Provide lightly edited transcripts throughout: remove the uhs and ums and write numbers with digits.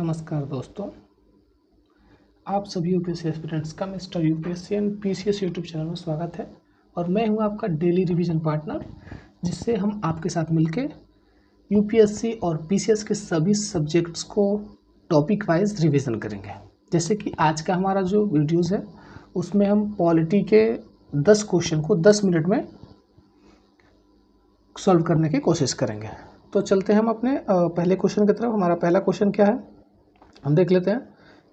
नमस्कार दोस्तों, आप सभी यूपीएससी एस्पिरेंट्स का mister UPSC and PCS YouTube channel में स्वागत है। और मैं हूं आपका डेली रिवीजन पार्टनर, जिससे हम आपके साथ मिलके यूपीएससी और पीसीएस के सभी सब्जेक्ट्स को टॉपिक वाइज रिवीजन करेंगे। जैसे कि आज का हमारा जो वीडियोज़ है उसमें हम पॉलिटी के 10 क्वेश्चन को 10 मिनट में सॉल्व करने की कोशिश करेंगे। तो चलते हैं हम अपने पहले क्वेश्चन की तरफ। हमारा पहला क्वेश्चन क्या है हम देख लेते हैं।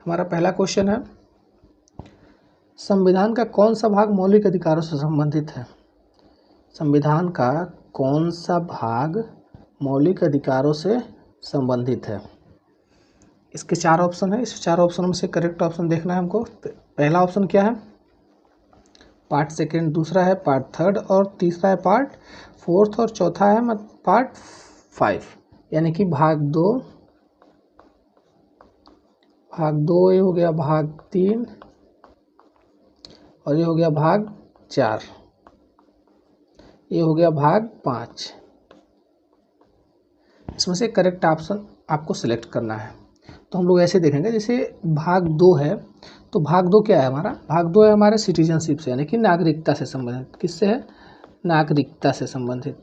हमारा पहला क्वेश्चन है, संविधान का कौन सा भाग मौलिक अधिकारों से संबंधित है? संविधान का कौन सा भाग मौलिक अधिकारों से संबंधित है? इसके 4 ऑप्शन है। इस 4 ऑप्शन में से करेक्ट ऑप्शन देखना है हमको। पहला ऑप्शन क्या है? पार्ट सेकेंड, दूसरा है पार्ट थर्ड और तीसरा है पार्ट फोर्थ और चौथा है पार्ट 5, यानी कि भाग 2, ये हो गया भाग 3 और ये हो गया भाग 4, ये हो गया भाग 5। इसमें से करेक्ट ऑप्शन आपको सिलेक्ट करना है। तो हम लोग ऐसे देखेंगे, जैसे भाग 2 है तो भाग 2 क्या है हमारा? भाग 2 है हमारे सिटीजनशिप से, यानी कि नागरिकता से संबंधित। किससे है? नागरिकता से संबंधित।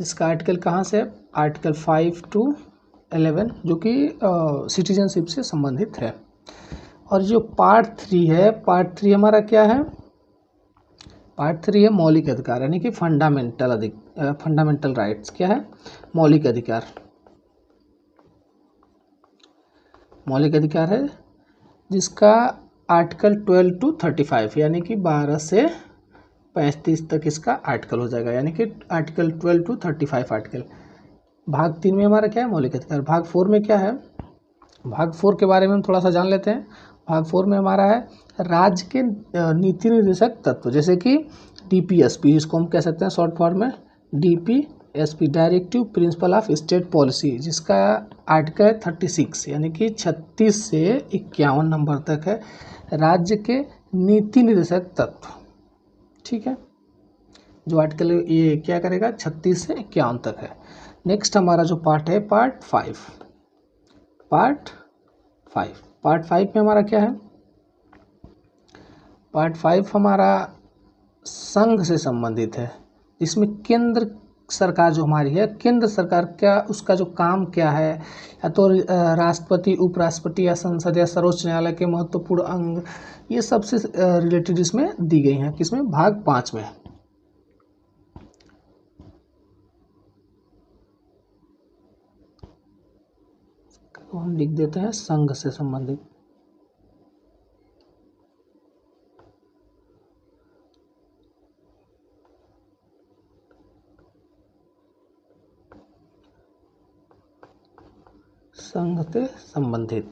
इसका आर्टिकल कहाँ से है? आर्टिकल 5 to 11, जो कि सिटीजनशिप से संबंधित है। और जो पार्ट 3 है, पार्ट 3 हमारा क्या है? पार्ट 3 है मौलिक अधिकार, यानी कि फंडामेंटल राइट्स। क्या है? मौलिक अधिकार। मौलिक अधिकार है जिसका आर्टिकल 12 to 35, यानी कि 12 से 35 तक इसका आर्टिकल हो जाएगा, यानी कि आर्टिकल 12 to 35 आर्टिकल। भाग 3 में हमारा क्या है? मौलिक अधिकार। भाग 4 में क्या है? भाग 4 के बारे में हम थोड़ा सा जान लेते हैं। भाग 4 में हमारा है राज्य के नीति निर्देशक तत्व, जैसे कि डीपीएसपी, जिसको हम कह सकते हैं शॉर्ट फॉर्म में DPSP, directive principle of state policy, जिसका आर्टिकल है 36, यानी कि 36 से 51 नंबर तक है राज्य के नीति निर्देशक तत्व। ठीक है, जो आर्टिकल ये क्या करेगा? 36 से 51 तक है। नेक्स्ट हमारा जो पार्ट है पार्ट 5। पार्ट 5 में हमारा क्या है? पार्ट 5 हमारा संघ से संबंधित है, जिसमें केंद्र सरकार जो हमारी है, केंद्र सरकार क्या, उसका जो काम क्या है, या तो राष्ट्रपति, उपराष्ट्रपति या संसद या सर्वोच्च न्यायालय के महत्वपूर्ण अंग, ये सबसे रिलेटेड इसमें दी गई हैं। किसमें? भाग 5 में। तो हम लिख देते हैं संघ से संबंधित। संघ से संबंधित।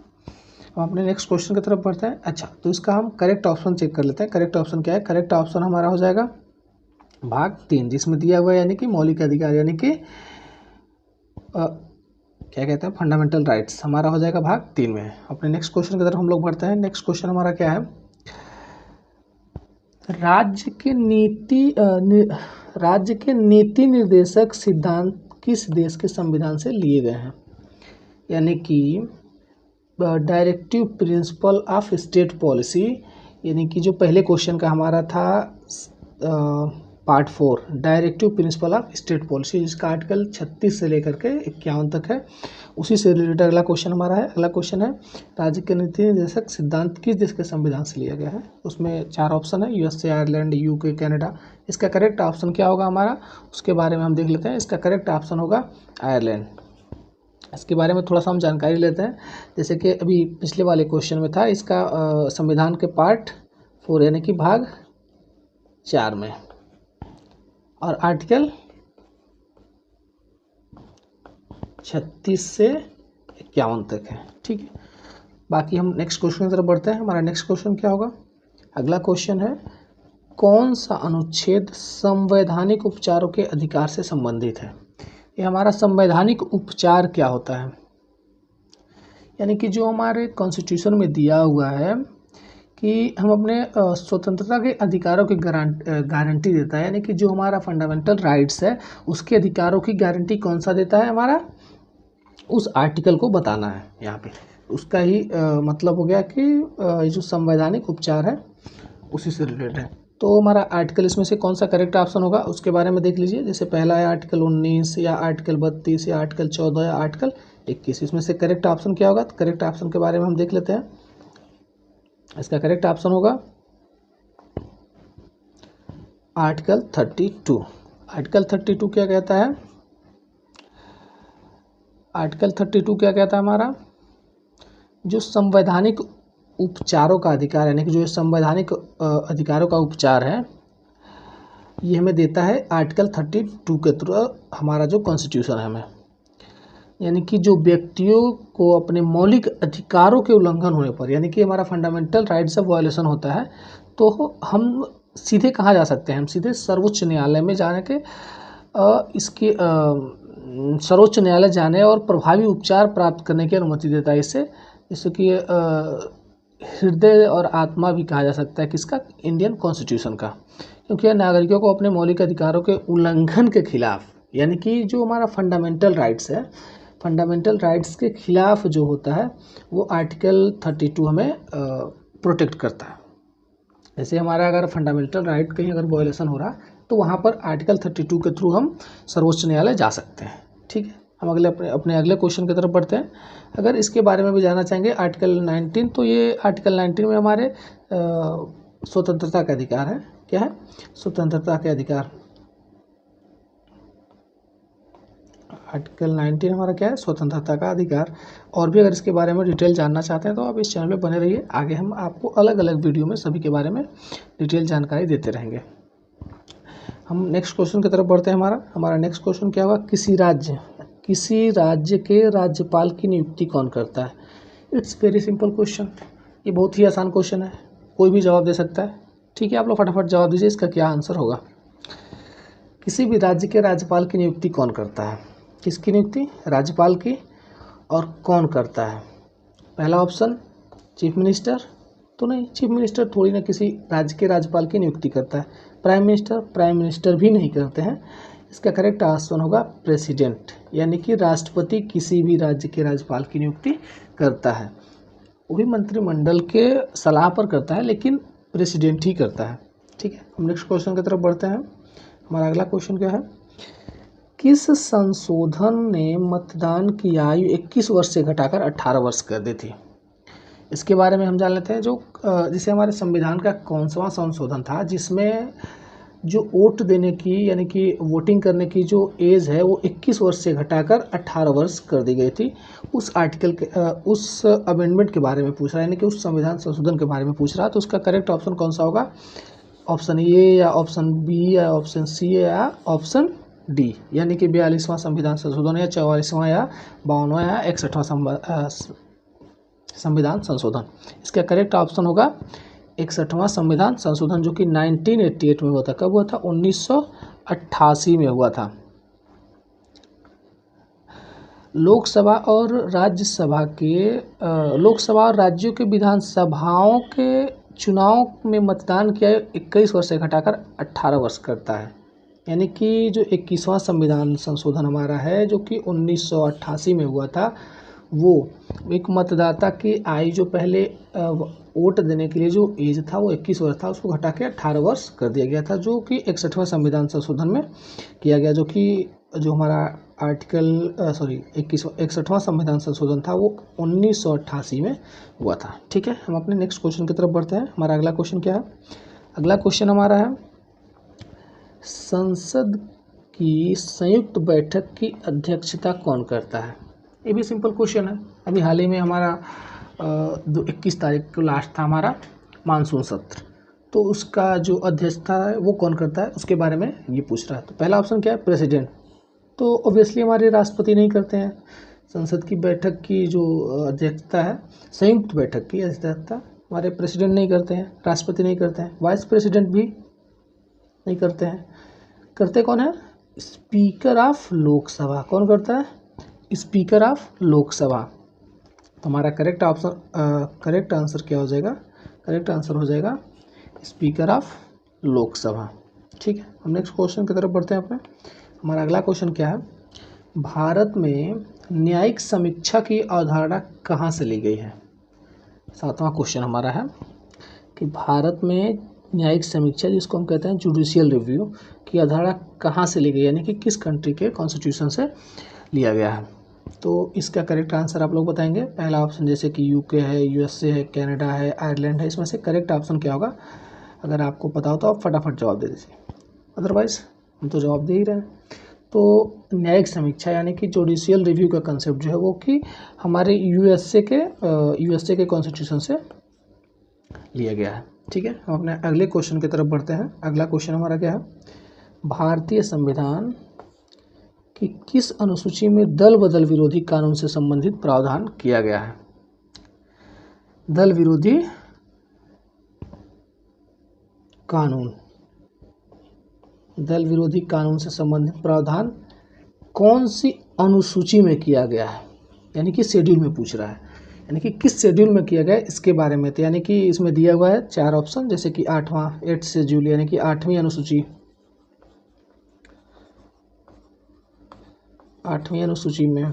हम अपने नेक्स्ट क्वेश्चन की तरफ बढ़ते हैं। अच्छा, तो इसका हम करेक्ट ऑप्शन चेक कर लेते हैं। करेक्ट ऑप्शन क्या है? करेक्ट ऑप्शन हमारा हो जाएगा भाग 3, जिसमें दिया हुआ है, यानी कि मौलिक अधिकार, यानी कि क्या कहते हैं, फंडामेंटल राइट्स, हमारा हो जाएगा भाग 3 में। अपने नेक्स्ट क्वेश्चन की तरफ हम लोग बढ़ते हैं। नेक्स्ट क्वेश्चन हमारा क्या है? राज्य के नीति निर्देशक सिद्धांत किस देश के संविधान से लिए गए हैं? यानी कि directive principle of state policy, यानी कि जो पहले क्वेश्चन का हमारा था part 4, directive principle of state policy, जिसका आर्टिकल 36 से लेकर के 51 तक है, उसी से रिलेटेड अगला क्वेश्चन हमारा है। अगला क्वेश्चन है, राज्य के नीति निर्देशक सिद्धांत किस देश के संविधान से लिया गया है? उसमें 4 ऑप्शन है, यूएसए, आयरलैंड, यूके, कनाडा। इसका करेक्ट ऑप्शन क्या होगा हमारा, उसके बारे में हम देख लेते हैं। इसका करेक्ट ऑप्शन होगा आयरलैंड। इसके बारे में थोड़ा सा हम जानकारी लेते हैं। जैसे कि अभी पिछले वाले क्वेश्चन में था, इसका संविधान के पार्ट 4, यानी कि भाग 4 में, और आर्टिकल 36 से 51 तक है। ठीक है, बाकी हम नेक्स्ट क्वेश्चन की तरफ बढ़ते हैं। हमारा नेक्स्ट क्वेश्चन क्या होगा? अगला क्वेश्चन है, कौन सा अनुच्छेद संवैधानिक उपचारों के अधिकार से संबंधित है? ये हमारा संवैधानिक उपचार क्या होता है? यानी कि जो हमारे कॉन्स्टिट्यूशन में दिया हुआ है कि हम अपने स्वतंत्रता के अधिकारों की गारंटी देता है, यानी कि जो हमारा फंडामेंटल राइट्स है उसके अधिकारों की गारंटी कौन सा देता है? हमारा उस आर्टिकल को बताना है यहाँ पे। उसका ही मतलब हो गया कि ये जो संवैधानिक उपचार है उसी से रिलेटेड है। तो हमारा आर्टिकल इसमें से कौन सा करेक्ट ऑप्शन होगा उसके बारे में देख लीजिए। जैसे पहला है आर्टिकल 19 या आर्टिकल 32 या आर्टिकल 14 या आर्टिकल 21, इसमें से करेक्ट ऑप्शन क्या होगा? तो करेक्ट ऑप्शन के बारे में हम देख लेते हैं। इसका करेक्ट ऑप्शन होगा आर्टिकल 32। आर्टिकल 32 क्या कहता है? आर्टिकल 32 क्या कहता है? हमारा जो संवैधानिक उपचारों का अधिकार, यानी कि जो संवैधानिक अधिकारों का उपचार है, ये हमें देता है आर्टिकल 32 के थ्रू हमारा जो कॉन्स्टिट्यूशन है हमें। यानी कि जो व्यक्तियों को अपने मौलिक अधिकारों के उल्लंघन होने पर, यानी कि हमारा फंडामेंटल राइट्स ऑफ वायलेशन होता है, तो हम सीधे कहाँ जा सकते हैं? हम सीधे सर्वोच्च न्यायालय में जाने के इसकी सर्वोच्च न्यायालय जाने और प्रभावी उपचार प्राप्त करने की अनुमति देता है इससे। जैसे कि हृदय और आत्मा भी कहा जा सकता है किसका? इंडियन कॉन्स्टिट्यूशन का। क्योंकि यह नागरिकों को अपने मौलिक अधिकारों के उल्लंघन के खिलाफ, यानी कि जो हमारा फंडामेंटल राइट्स है, फंडामेंटल राइट्स के खिलाफ जो होता है वो आर्टिकल 32 हमें प्रोटेक्ट करता है। जैसे हमारा अगर फंडामेंटल राइट कहीं अगर वायलेशन हो रहा तो वहाँ पर आर्टिकल 32 के थ्रू हम सर्वोच्च न्यायालय जा सकते हैं। ठीक है, हम अपने अगले क्वेश्चन की तरफ बढ़ते हैं। अगर इसके बारे में भी जानना चाहेंगे आर्टिकल 19, तो ये आर्टिकल 19 में हमारे स्वतंत्रता का अधिकार है। क्या है? स्वतंत्रता के अधिकार। आर्टिकल 19 हमारा क्या है? स्वतंत्रता का अधिकार। और भी अगर इसके बारे में डिटेल जानना चाहते हैं तो आप इस चैनल में बने रहिए, आगे हम आपको अलग अलग वीडियो में सभी के बारे में डिटेल जानकारी देते रहेंगे। हम नेक्स्ट क्वेश्चन की तरफ बढ़ते हैं। हमारा नेक्स्ट क्वेश्चन क्या होगा? किसी राज्य के राज्यपाल की नियुक्ति कौन करता है? It's very simple question. ये बहुत ही आसान क्वेश्चन है, कोई भी जवाब दे सकता है। ठीक है, आप लोग फटाफट जवाब दीजिए, इसका क्या आंसर होगा। किसी भी राज्य के राज्यपाल की नियुक्ति कौन करता है? किसकी नियुक्ति? राज्यपाल की। और कौन करता है? पहला ऑप्शन चीफ मिनिस्टर, तो नहीं, चीफ मिनिस्टर थोड़ी ना किसी राज्य के राज्यपाल की नियुक्ति करता है। प्राइम मिनिस्टर भी नहीं करते हैं। इसका करेक्ट ऑप्शन होगा प्रेसिडेंट, यानी कि राष्ट्रपति किसी भी राज्य के राज्यपाल की नियुक्ति करता है। वो भी मंत्रिमंडल के सलाह पर करता है, लेकिन प्रेसिडेंट ही करता है। ठीक है, हम नेक्स्ट क्वेश्चन की तरफ बढ़ते हैं। हमारा अगला क्वेश्चन क्या है? किस संशोधन ने मतदान की आयु 21 वर्ष से घटाकर 18 वर्ष कर दी थी? इसके बारे में हम जान लेते हैं। जिसे हमारे संविधान का कौन-सा संशोधन था जिसमें जो वोट देने की, यानी कि वोटिंग करने की जो एज है वो 21 वर्ष से घटाकर 18 वर्ष कर दी गई थी। उस आर्टिकल के उस अमेंडमेंट के बारे में पूछ रहा है, यानी कि उस संविधान संशोधन के बारे में पूछ रहा है। तो उसका करेक्ट ऑप्शन कौन सा होगा? ऑप्शन ए या ऑप्शन बी या ऑप्शन सी या ऑप्शन डी, यानी कि 42वां संविधान संशोधन या 44वां या 52वां या 61वां संविधान संशोधन। इसका करेक्ट ऑप्शन होगा 61वां संविधान संशोधन, जो कि 1988 में हुआ था। कब हुआ था? 1988 में हुआ था। लोकसभा और राज्यों के विधानसभाओं के चुनाव में मतदान की आयु 21 वर्ष से घटाकर 18 वर्ष करता है। यानी कि जो 21वां संविधान संशोधन हमारा है, जो कि 1988 में हुआ था, वो एक मतदाता की आयु जो पहले वोट देने के लिए जो एज था वो 21 वर्ष था, उसको घटा के 18 वर्ष कर दिया गया था, जो कि 61वां संविधान संशोधन में किया गया। जो हमारा आर्टिकल 61वां संविधान संशोधन था वो 1988 में हुआ था। ठीक है, हम अपने नेक्स्ट क्वेश्चन की तरफ बढ़ते हैं। हमारा अगला क्वेश्चन क्या है? अगला क्वेश्चन हमारा है, संसद की संयुक्त बैठक की अध्यक्षता कौन करता है? ये भी सिंपल क्वेश्चन है। अभी हाल ही में हमारा 21 तारीख को लास्ट था हमारा मानसून सत्र, तो उसका जो अध्यक्षता है वो कौन करता है, उसके बारे में ये पूछ रहा है। तो पहला ऑप्शन क्या है? प्रेसिडेंट। तो ऑब्वियसली हमारे राष्ट्रपति नहीं करते हैं। संसद की बैठक की जो अध्यक्षता है, संयुक्त बैठक की अध्यक्षता हमारे प्रेसिडेंट नहीं करते हैं, राष्ट्रपति नहीं करते हैं, वाइस प्रेसिडेंट भी नहीं करते हैं। करते कौन है? Speaker of Lok Sabha. कौन करता है? Speaker of Lok Sabha. तो हमारा करेक्ट आंसर क्या हो जाएगा? करेक्ट आंसर हो जाएगा स्पीकर ऑफ लोकसभा। ठीक है, हम नेक्स्ट क्वेश्चन की तरफ बढ़ते हैं अपने। हमारा अगला क्वेश्चन क्या है? भारत में न्यायिक समीक्षा की अवधारणा कहाँ से ली गई है? 7वां क्वेश्चन हमारा है कि भारत में न्यायिक समीक्षा, जिसको हम कहते हैं जुडिशियल रिव्यू, की अवधारणा कहाँ से ली गई, यानी कि किस कंट्री के कॉन्स्टिट्यूशन से लिया गया है? तो इसका करेक्ट आंसर आप लोग बताएंगे। पहला ऑप्शन जैसे कि यूके है, यूएसए है, कनाडा है, आयरलैंड है, इसमें से करेक्ट ऑप्शन क्या होगा? अगर आपको पता हो तो आप फटाफट जवाब दे दीजिए, अदरवाइज हम तो जवाब दे ही रहे हैं। तो न्यायिक समीक्षा यानी कि जुडिशियल रिव्यू का कंसेप्ट जो है वो कि हमारे यूएसए के कॉन्स्टिट्यूशन से लिया गया है। ठीक है, हम अपने अगले क्वेश्चन की तरफ बढ़ते हैं। अगला क्वेश्चन हमारा क्या है? भारतीय संविधान की किस अनुसूची में दल बदल विरोधी कानून से संबंधित प्रावधान किया गया है? दल विरोधी कानून से संबंधित प्रावधान कौन सी अनुसूची में किया गया है? यानी कि शेड्यूल में पूछ रहा है, यानी कि किस शेड्यूल में किया गया इसके बारे में। तो यानी कि इसमें दिया हुआ है 4 ऑप्शन, जैसे कि 8 शेड्यूल यानी कि 8वीं अनुसूची में,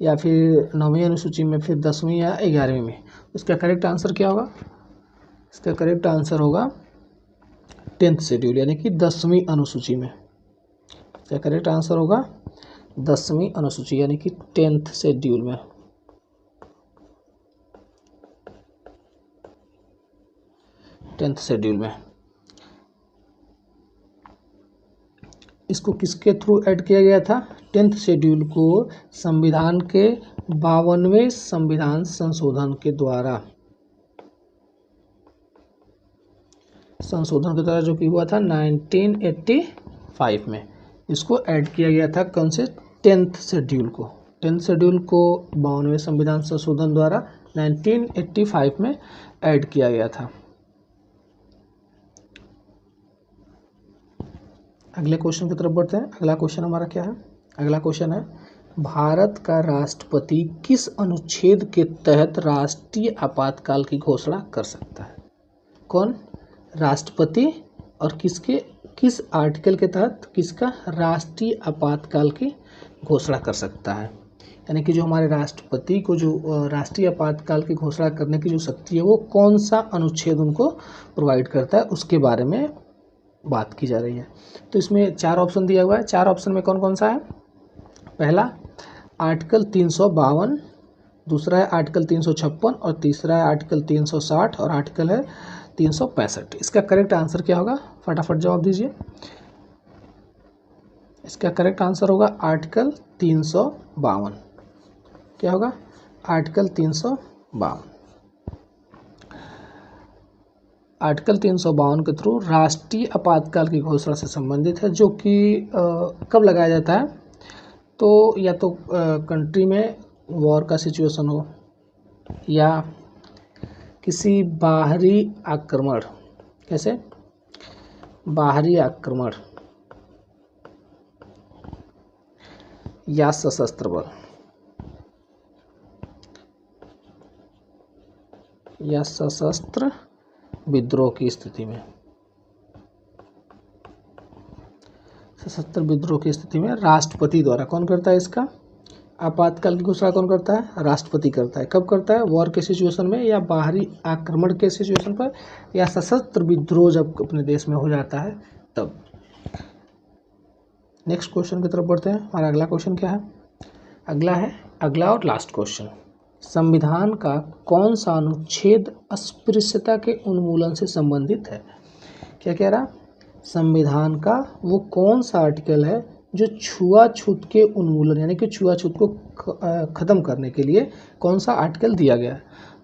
या फिर 9वीं अनुसूची में, फिर 10वीं या 11वीं में। उसका करेक्ट आंसर क्या होगा? इसका करेक्ट आंसर होगा 10th शेड्यूल यानी कि 10वीं अनुसूची में। इसका करेक्ट आंसर होगा 10वीं अनुसूची यानी कि 10th शेड्यूल में। इसको किसके थ्रू ऐड किया गया था? 10th शेड्यूल को संविधान के 52वें संविधान संशोधन के द्वारा जो कि हुआ था 1985 में, इसको ऐड किया गया था। कौन से? 10th शेड्यूल को 52वें संविधान संशोधन द्वारा 1985 में ऐड किया गया था। अगले क्वेश्चन की तरफ बढ़ते हैं। अगला क्वेश्चन हमारा क्या है? अगला क्वेश्चन है, भारत का राष्ट्रपति किस अनुच्छेद के तहत राष्ट्रीय आपातकाल की घोषणा कर सकता है? कौन? राष्ट्रपति। और किस आर्टिकल के तहत किसका राष्ट्रीय आपातकाल की घोषणा कर सकता है? यानी कि जो हमारे राष्ट्रपति को जो राष्ट्रीय आपातकाल की घोषणा करने की जो शक्ति है वो कौन सा अनुच्छेद उनको प्रोवाइड करता है, उसके बारे में बात की जा रही है। तो इसमें 4 ऑप्शन दिया हुआ है। 4 ऑप्शन में कौन कौन सा है? पहला आर्टिकल 352, दूसरा है आर्टिकल 356 और तीसरा है आर्टिकल 360 और आर्टिकल है 365। इसका करेक्ट आंसर क्या होगा? फटाफट जवाब दीजिए। इसका करेक्ट आंसर होगा आर्टिकल 352। क्या होगा? आर्टिकल 352। आर्टिकल 352 के थ्रू राष्ट्रीय आपातकाल की घोषणा से संबंधित है, जो कि कब लगाया जाता है? तो या तो कंट्री में वॉर का सिचुएशन हो, या किसी बाहरी आक्रमण, कैसे? बाहरी आक्रमण या सशस्त्र बल या सशस्त्र विद्रोह की स्थिति में, राष्ट्रपति द्वारा। कौन करता है इसका आपातकाल की घोषणा? कौन करता है? राष्ट्रपति करता है। कब करता है? वॉर के सिचुएशन में, या बाहरी आक्रमण के सिचुएशन पर, या सशस्त्र विद्रोह जब अपने देश में हो जाता है तब। नेक्स्ट क्वेश्चन की तरफ बढ़ते हैं। हमारा अगला क्वेश्चन क्या है? अगला और लास्ट क्वेश्चन, संविधान का कौन सा अनुच्छेद अस्पृश्यता के उन्मूलन से संबंधित है? क्या कह रहा? संविधान का वो कौन सा आर्टिकल है जो छुआछूत के उन्मूलन यानी कि छुआछूत को ख़त्म करने के लिए कौन सा आर्टिकल दिया गया है?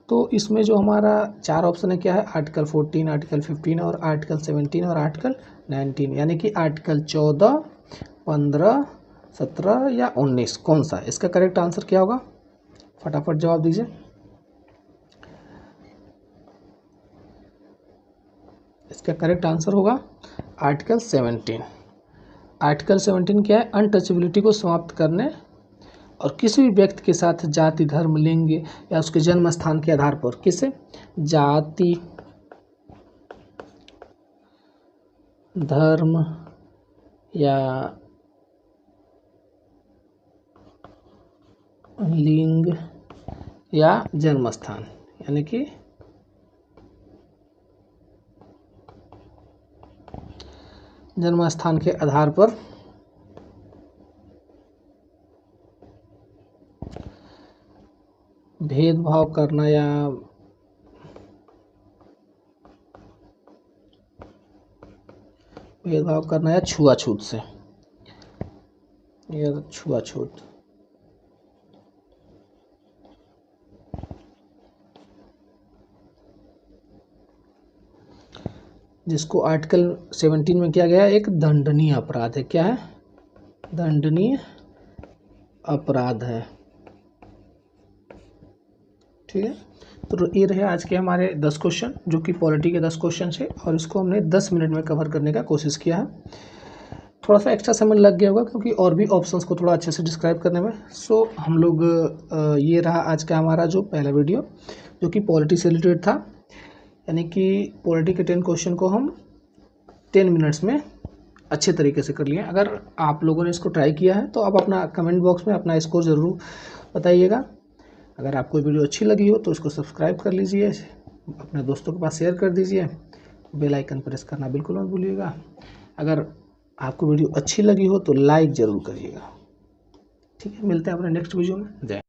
तो इसमें जो हमारा 4 ऑप्शन है क्या है? आर्टिकल 14, आर्टिकल 15 और आर्टिकल 17 और आर्टिकल 19, यानी कि आर्टिकल 14, 15, 17 या 19 कौन सा? इसका करेक्ट आंसर क्या होगा? फटाफट जवाब दीजिए। इसका करेक्ट आंसर होगा आर्टिकल 17। आर्टिकल 17 क्या है? अनटचेबिलिटी को समाप्त करने और किसी भी व्यक्ति के साथ जाति, धर्म, लिंग या उसके जन्म स्थान के आधार पर, किसे? जाति, धर्म या लिंग या जन्म स्थान, यानी कि जन्म स्थान के आधार पर भेदभाव करना या छुआछूत से, या छुआछूत। जिसको आर्टिकल 17 में किया गया एक दंडनीय अपराध है। क्या है? दंडनीय अपराध है। ठीक है, तो ये रहे आज के हमारे 10 क्वेश्चन, जो कि पॉलिटी के 10 क्वेश्चन है, और इसको हमने 10 मिनट में कवर करने का कोशिश किया है। थोड़ा सा एक्स्ट्रा समय लग गया होगा क्योंकि और भी ऑप्शंस को थोड़ा अच्छे से डिस्क्राइब करने में। सो हम लोग ये रहा आज का हमारा जो पहला वीडियो, जो कि पॉलिटी से रिलेटेड था, यानी कि पॉलिटी के 10 क्वेश्चन को हम 10 मिनट्स में अच्छे तरीके से कर लिए। अगर आप लोगों ने इसको ट्राई किया है तो आप अपना कमेंट बॉक्स में अपना स्कोर ज़रूर बताइएगा। अगर आपको वीडियो अच्छी लगी हो तो इसको सब्सक्राइब कर लीजिए, अपने दोस्तों के पास शेयर कर दीजिए, बेल आइकन प्रेस करना बिल्कुल मत भूलिएगा। अगर आपको वीडियो अच्छी लगी हो तो लाइक ज़रूर करिएगा। ठीक है, मिलते हैं अपने नेक्स्ट वीडियो में। जय।